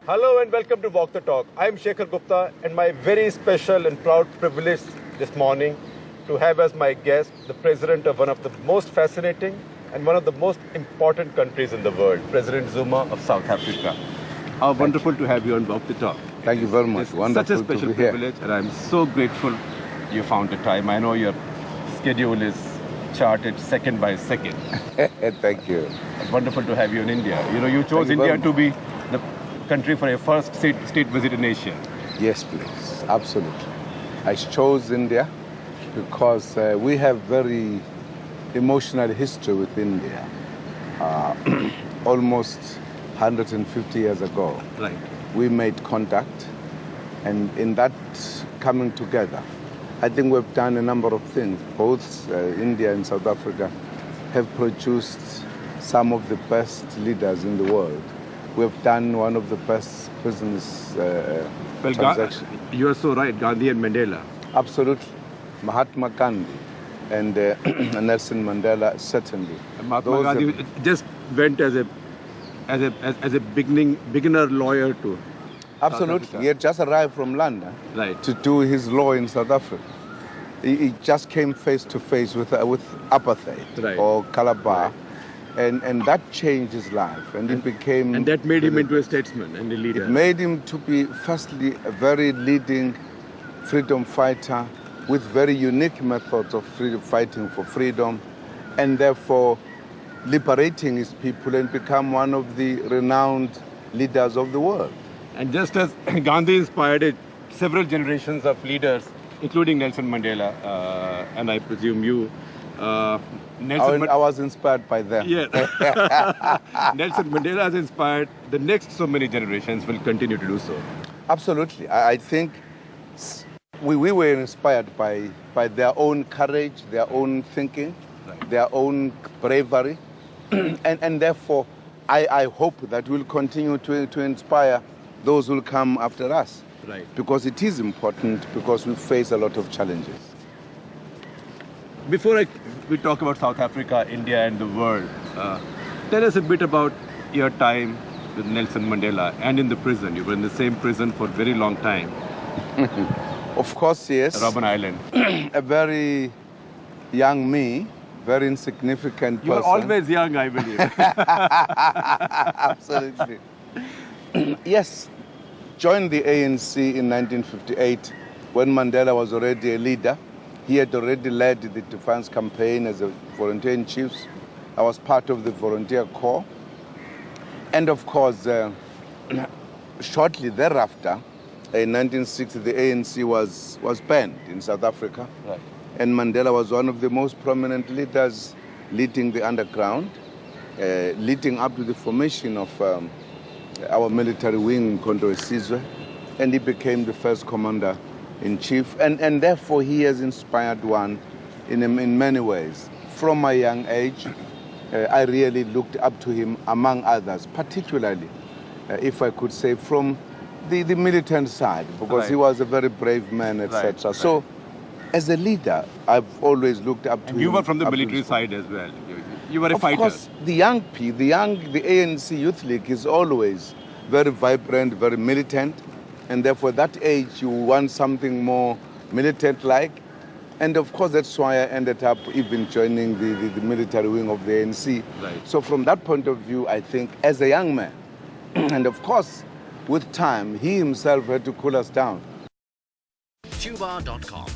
Hello and welcome to Walk the Talk. I'm Shekhar Gupta and my very special and proud privilege this morning to have as my guest the president of one of the most fascinating and one of the most important countries in the world, President Zuma of South Africa. How wonderful to have you on Walk the Talk. Thank you very much. It's Wonderful such a special to be here. privilege and I'm so grateful you found the time. I know your schedule is charted second by second. Thank you. Wonderful to have you in India. You know, you chose Thank you India very to be the country for your first state visit in Asia. Yes, please. Absolutely. I chose India because we have very emotional history with India. Almost 150 years ago, Right. we made contact, and in that coming together, I think we've done a number of things. Both India and South Africa have produced some of the best leaders in the world. We've done one of the best business transactions. You are so right, Gandhi and Mandela. Absolutely. Mahatma Gandhi and Nelson Mandela, certainly. Mahatma Those Gandhi have- just went as a beginner lawyer to Absolutely. Africa. He had just arrived from London Right. to do his law in South Africa. He just came face to face with apartheid Right. or Calabar, and that changed his life, and he became. And that made him into a statesman and a leader. It made him to be, firstly, a very leading freedom fighter with very unique methods of fighting for freedom, and therefore liberating his people and become one of the renowned leaders of the world. And just as Gandhi inspired several generations of leaders, including Nelson Mandela, and I presume you, I was inspired by them. Yeah. Nelson Mandela has inspired the next so many generations will continue to do so. Absolutely. I think we were inspired by their own courage, their own thinking, Right. their own bravery. and therefore, I hope that we'll continue to inspire those who will come after us. Right. Because it is important, because we face a lot of challenges. Before we talk about South Africa, India, and the world, tell us a bit about your time with Nelson Mandela and in the prison. You were in the same prison for a very long time, Of course, yes. Robben Island. A very young me, very insignificant You person. are always young, I believe. Absolutely. Yes, joined the ANC in 1958 when Mandela was already a leader. He had already led the defense campaign as a volunteer in chief. I was part of the volunteer corps. And of course, shortly thereafter, in 1960, the ANC was banned in South Africa. Right. And Mandela was one of the most prominent leaders leading the underground, leading up to the formation of our military wing in Sizwe, and he became the first commander-in-chief, and therefore he has inspired one in many ways. From my young age, I really looked up to him, among others, particularly, if I could say, from the militant side, because Right. he was a very brave man, etc. Right. So, as a leader, I've always looked up to him. And you were from the up to military his- side as well. You were a Of fighter. course, the ANC Youth League is always very vibrant, very militant, and therefore at that age you want something more militant-like. And of course that's why I ended up even joining the military wing of the ANC. Right. So from that point of view, I think as a young man, and of course with time, he himself had to cool us down. Tuba.com